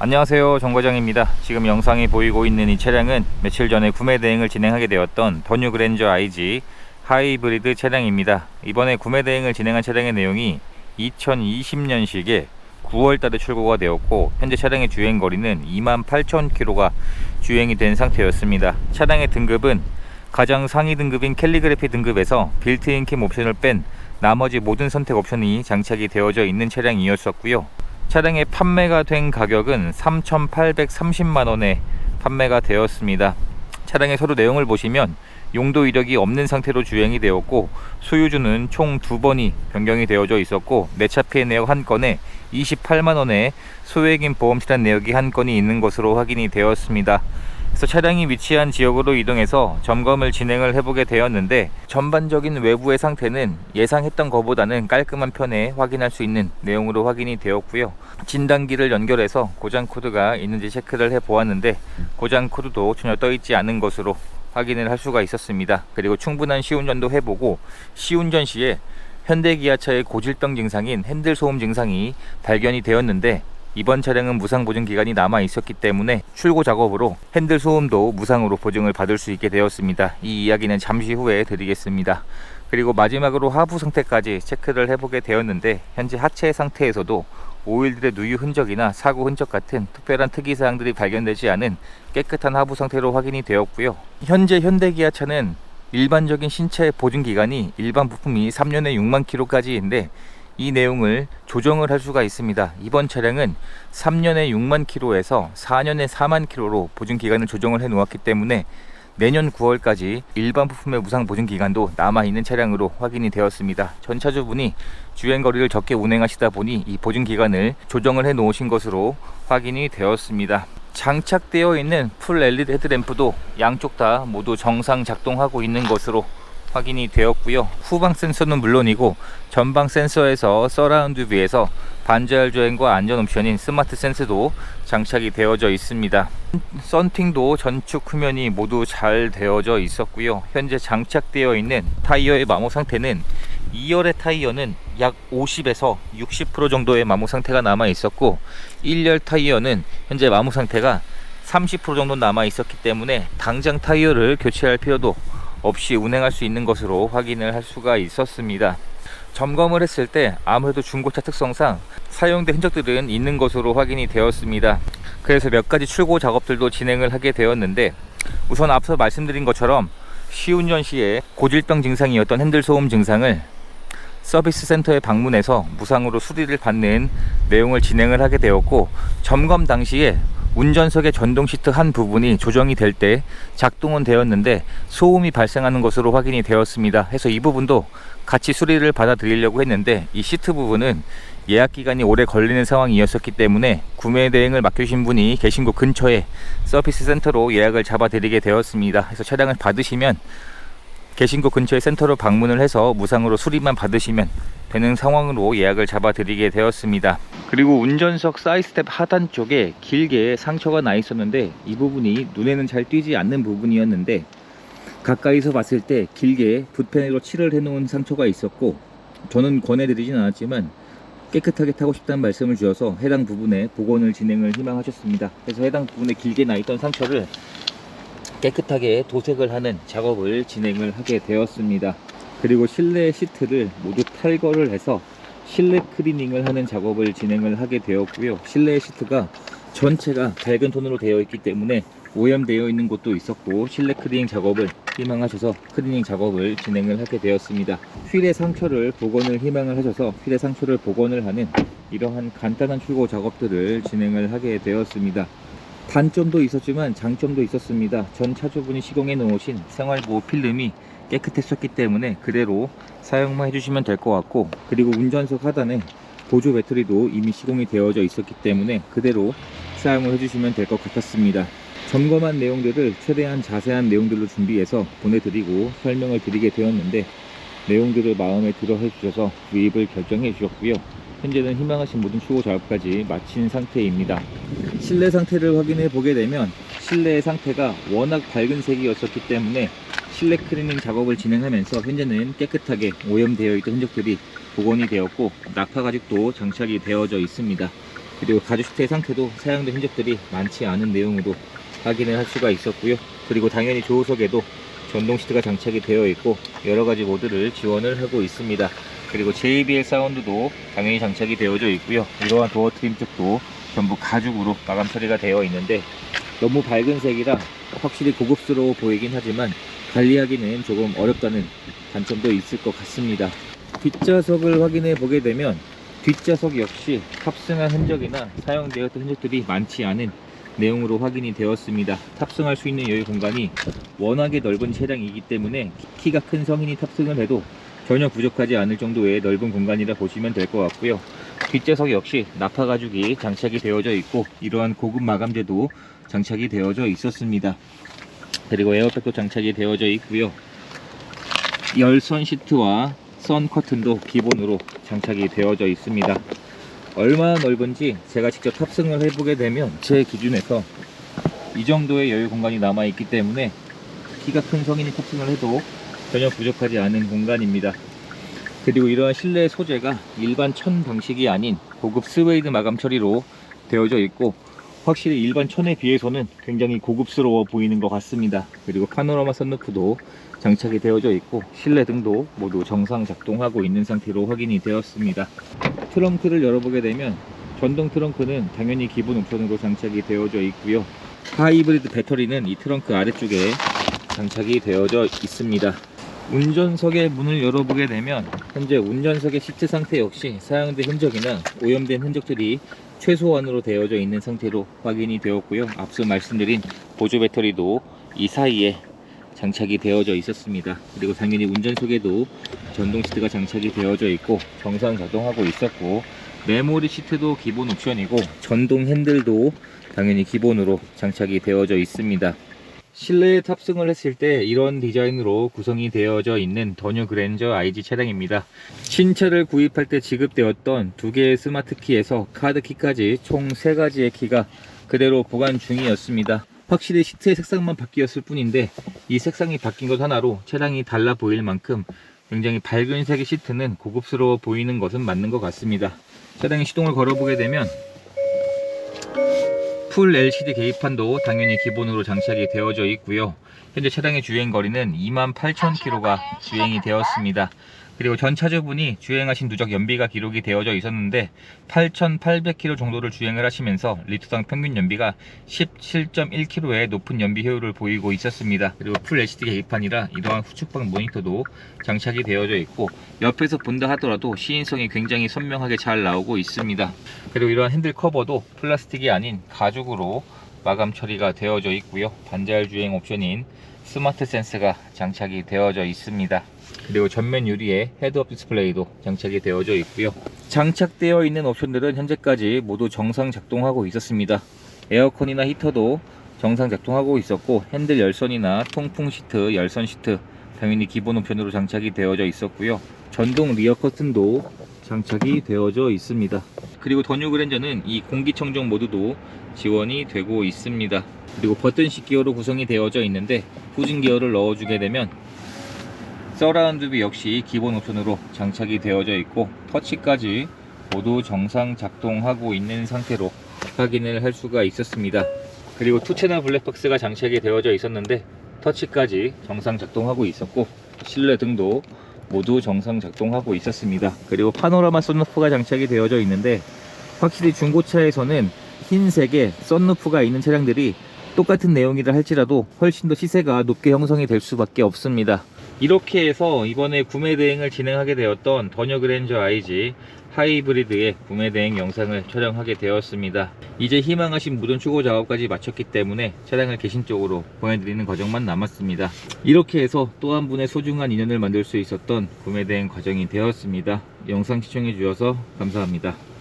안녕하세요, 정과장입니다. 지금 영상이 보이고 있는 이 차량은 며칠 전에 구매 대행을 진행하게 되었던 더뉴 그랜저 IG 하이브리드 차량입니다. 이번에 구매 대행을 진행한 차량의 내용이 2020년식에 9월달에 출고가 되었고, 현재 차량의 주행거리는 28,000km가 주행이 된 상태였습니다. 차량의 등급은 가장 상위 등급인 캘리그래피 등급에서 빌트인 캠 옵션을 뺀 나머지 모든 선택 옵션이 장착이 되어져 있는 차량이었었고요. 차량의 판매가 된 가격은 3,830만원에 판매가 되었습니다. 차량의 서류 내용을 보시면 용도 이력이 없는 상태로 주행이 되었고, 소유주는 총 2번이 변경이 되어져 있었고, 내차 피해 내역 1건에 28만원의 소액인 보험 실한 내역이 1건이 있는 것으로 확인이 되었습니다. 그래서 차량이 위치한 지역으로 이동해서 점검을 진행을 해보게 되었는데, 전반적인 외부의 상태는 예상했던 것보다는 깔끔한 편에 확인할 수 있는 내용으로 확인이 되었고요. 진단기를 연결해서 고장 코드가 있는지 체크를 해 보았는데, 고장 코드도 전혀 떠 있지 않은 것으로 확인을 할 수가 있었습니다. 그리고 충분한 시운전도 해보고, 시운전 시에 현대기아차의 고질병 증상인 핸들 소음 증상이 발견이 되었는데, 이번 차량은 무상 보증 기간이 남아 있었기 때문에 출고 작업으로 핸들 소음도 무상으로 보증을 받을 수 있게 되었습니다. 이 이야기는 잠시 후에 드리겠습니다. 그리고 마지막으로 하부 상태까지 체크를 해보게 되었는데, 현재 하체 상태에서도 오일들의 누유 흔적이나 사고 흔적 같은 특별한 특이사항들이 발견되지 않은 깨끗한 하부 상태로 확인이 되었고요. 현재 현대기아차는 일반적인 신체 보증 기간이 일반 부품이 3년에 6만 km까지인데, 이 내용을 조정을 할 수가 있습니다. 이번 차량은 3년에 6만 km에서 4년에 4만 km로 보증 기간을 조정을 해 놓았기 때문에 내년 9월까지 일반 부품의 무상 보증 기간도 남아 있는 차량으로 확인이 되었습니다. 전 차주분이 주행 거리를 적게 운행하시다 보니 이 보증 기간을 조정을 해 놓으신 것으로 확인이 되었습니다. 장착되어 있는 풀 LED 헤드램프도 양쪽 다 모두 정상 작동하고 있는 것으로 확인이 되었고요. 후방 센서는 물론이고 전방 센서에서 서라운드 뷰에서 반자율 주행과 안전 옵션인 스마트 센스도 장착이 되어져 있습니다. 썬팅도 전축 후면이 모두 잘 되어져 있었고요. 현재 장착되어 있는 타이어의 마모 상태는 2열의 타이어는 약 50에서 60% 정도의 마모 상태가 남아 있었고, 1열 타이어는 현재 마모 상태가 30% 정도 남아 있었기 때문에 당장 타이어를 교체할 필요도 없이 운행할 수 있는 것으로 확인을 할 수가 있었습니다. 점검을 했을 때 아무래도 중고차 특성상 사용된 흔적들은 있는 것으로 확인이 되었습니다. 그래서 몇 가지 출고 작업들도 진행을 하게 되었는데, 우선 앞서 말씀드린 것처럼 시운전 시에 고질병 증상이었던 핸들 소음 증상을 서비스 센터에 방문해서 무상으로 수리를 받는 내용을 진행을 하게 되었고, 점검 당시에 운전석의 전동 시트 한 부분이 조정이 될 때 작동은 되었는데 소음이 발생하는 것으로 확인이 되었습니다. 해서 이 부분도 같이 수리를 받아 드리려고 했는데, 이 시트 부분은 예약 기간이 오래 걸리는 상황이었었기 때문에 구매 대행을 맡기신 분이 계신 곳 근처에 서비스 센터로 예약을 잡아 드리게 되었습니다. 그래서 차량을 받으시면 계신 곳 근처에 센터로 방문을 해서 무상으로 수리만 받으시면 되는 상황으로 예약을 잡아 드리게 되었습니다. 그리고 운전석 사이드스텝 하단 쪽에 길게 상처가 나 있었는데, 이 부분이 눈에는 잘 띄지 않는 부분이었는데 가까이서 봤을 때 길게 붓펜으로 칠을 해 놓은 상처가 있었고, 저는 권해드리진 않았지만 깨끗하게 타고 싶다는 말씀을 주셔서 해당 부분에 복원을 진행을 희망하셨습니다. 그래서 해당 부분에 길게 나 있던 상처를 깨끗하게 도색을 하는 작업을 진행을 하게 되었습니다. 그리고 실내 시트를 모두 탈거를 해서 실내 클리닝을 하는 작업을 진행을 하게 되었고요. 실내 시트가 전체가 밝은 톤으로 되어 있기 때문에 오염되어 있는 곳도 있었고, 실내 클리닝 작업을 희망하셔서 클리닝 작업을 진행을 하게 되었습니다. 휠의 상처를 복원을 희망을 하셔서 휠의 상처를 복원을 하는 이러한 간단한 출고 작업들을 진행을 하게 되었습니다. 단점도 있었지만 장점도 있었습니다. 전 차주분이 시공해 놓으신 생활보호 필름이 깨끗했었기 때문에 그대로 사용만 해주시면 될 것 같고, 그리고 운전석 하단에 보조 배터리도 이미 시공이 되어져 있었기 때문에 그대로 사용을 해주시면 될 것 같았습니다. 점검한 내용들을 최대한 자세한 내용들로 준비해서 보내드리고 설명을 드리게 되었는데, 내용들을 마음에 들어 해주셔서 구입을 결정해 주셨고요. 현재는 희망하신 모든 출고 작업까지 마친 상태입니다. 실내 상태를 확인해 보게 되면 실내의 상태가 워낙 밝은 색이었었기 때문에 실내 클리닝 작업을 진행하면서 현재는 깨끗하게 오염되어 있던 흔적들이 복원이 되었고, 낙하 가죽도 장착이 되어져 있습니다. 그리고 가죽 시트의 상태도 사용된 흔적들이 많지 않은 내용으로 확인을 할 수가 있었고요. 그리고 당연히 조수석에도 전동 시트가 장착이 되어 있고 여러가지 모드를 지원을 하고 있습니다. 그리고 JBL 사운드도 당연히 장착이 되어져 있고요. 이러한 도어 트림 쪽도 전부 가죽으로 마감 처리가 되어 있는데 너무 밝은 색이라 확실히 고급스러워 보이긴 하지만 관리하기는 조금 어렵다는 단점도 있을 것 같습니다. 뒷좌석을 확인해 보게 되면 뒷좌석 역시 탑승한 흔적이나 사용되었던 흔적들이 많지 않은 내용으로 확인이 되었습니다. 탑승할 수 있는 여유 공간이 워낙에 넓은 차량이기 때문에 키가 큰 성인이 탑승을 해도 전혀 부족하지 않을 정도의 넓은 공간이라 보시면 될 것 같고요. 뒷좌석 역시 나파 가죽이 장착이 되어져 있고 이러한 고급 마감재도 장착이 되어져 있었습니다. 그리고 에어백도 장착이 되어져 있고요. 열선 시트와 선 커튼도 기본으로 장착이 되어져 있습니다. 얼마나 넓은지 제가 직접 탑승을 해보게 되면 제 기준에서 이 정도의 여유 공간이 남아 있기 때문에 키가 큰 성인이 탑승을 해도 전혀 부족하지 않은 공간입니다. 그리고 이러한 실내 소재가 일반 천 방식이 아닌 고급 스웨이드 마감 처리로 되어져 있고 확실히 일반 천에 비해서는 굉장히 고급스러워 보이는 것 같습니다. 그리고 파노라마 선루프도 장착이 되어져 있고 실내 등도 모두 정상 작동하고 있는 상태로 확인이 되었습니다. 트렁크를 열어보게 되면 전동 트렁크는 당연히 기본 옵션으로 장착이 되어져 있고요. 하이브리드 배터리는 이 트렁크 아래쪽에 장착이 되어져 있습니다. 운전석의 문을 열어보게 되면 현재 운전석의 시트 상태 역시 사용된 흔적이나 오염된 흔적들이 최소한으로 되어져 있는 상태로 확인이 되었고요. 앞서 말씀드린 보조 배터리도 이 사이에 장착이 되어져 있었습니다. 그리고 당연히 운전석에도 전동 시트가 장착이 되어져 있고 정상 작동하고 있었고 메모리 시트도 기본 옵션이고 전동 핸들도 당연히 기본으로 장착이 되어져 있습니다. 실내에 탑승을 했을 때 이런 디자인으로 구성이 되어져 있는 더뉴 그랜저 IG 차량입니다. 신차를 구입할 때 지급되었던 두 개의 스마트 키에서 카드 키까지 총 3가지의 키가 그대로 보관 중이었습니다. 확실히 시트의 색상만 바뀌었을 뿐인데 이 색상이 바뀐 것 하나로 차량이 달라 보일 만큼 굉장히 밝은 색의 시트는 고급스러워 보이는 것은 맞는 것 같습니다. 차량의 시동을 걸어보게 되면 풀 LCD 계기판도 당연히 기본으로 장착이 되어져 있고요. 현재 차량의 주행거리는 28,000km가 주행이 되었습니다. 그리고 전 차주분이 주행하신 누적 연비가 기록이 되어져 있었는데 8,800km 정도를 주행을 하시면서 리터당 평균 연비가 17.1km의 높은 연비 효율을 보이고 있었습니다. 그리고 풀 LCD 계기판이라 이러한 후측방 모니터도 장착이 되어져 있고 옆에서 본다 하더라도 시인성이 굉장히 선명하게 잘 나오고 있습니다. 그리고 이러한 핸들 커버도 플라스틱이 아닌 가죽으로 마감 처리가 되어져 있고요. 반자율 주행 옵션인 스마트 센스가 장착이 되어져 있습니다. 그리고 전면 유리에 헤드업 디스플레이도 장착이 되어져 있고요. 장착되어 있는 옵션들은 현재까지 모두 정상 작동하고 있었습니다. 에어컨이나 히터도 정상 작동하고 있었고 핸들 열선이나 통풍 시트, 열선 시트 당연히 기본 옵션으로 장착이 되어져 있었고요. 전동 리어 커튼도 장착이 되어져 있습니다. 그리고 더뉴 그랜저는 이 공기청정 모드도 지원이 되고 있습니다. 그리고 버튼식 기어로 구성이 되어져 있는데 후진 기어를 넣어주게 되면 서라운드 뷰 역시 기본 옵션으로 장착이 되어져 있고 터치까지 모두 정상 작동하고 있는 상태로 확인을 할 수가 있었습니다. 그리고 2채널 블랙박스가 장착이 되어져 있었는데 터치까지 정상 작동하고 있었고 실내 등도 모두 정상 작동하고 있었습니다. 그리고 파노라마 썬루프가 장착이 되어져 있는데 확실히 중고차에서는 흰색의 썬루프가 있는 차량들이 똑같은 내용이라 할지라도 훨씬 더 시세가 높게 형성이 될 수밖에 없습니다. 이렇게 해서 이번에 구매 대행을 진행하게 되었던 더뉴 그랜저 IG 하이브리드의 구매 대행 영상을 촬영하게 되었습니다. 이제 희망하신 무전 추고 작업까지 마쳤기 때문에 차량을 개신적으로 보내드리는 과정만 남았습니다. 이렇게 해서 또 한 분의 소중한 인연을 만들 수 있었던 구매 대행 과정이 되었습니다. 영상 시청해 주셔서 감사합니다.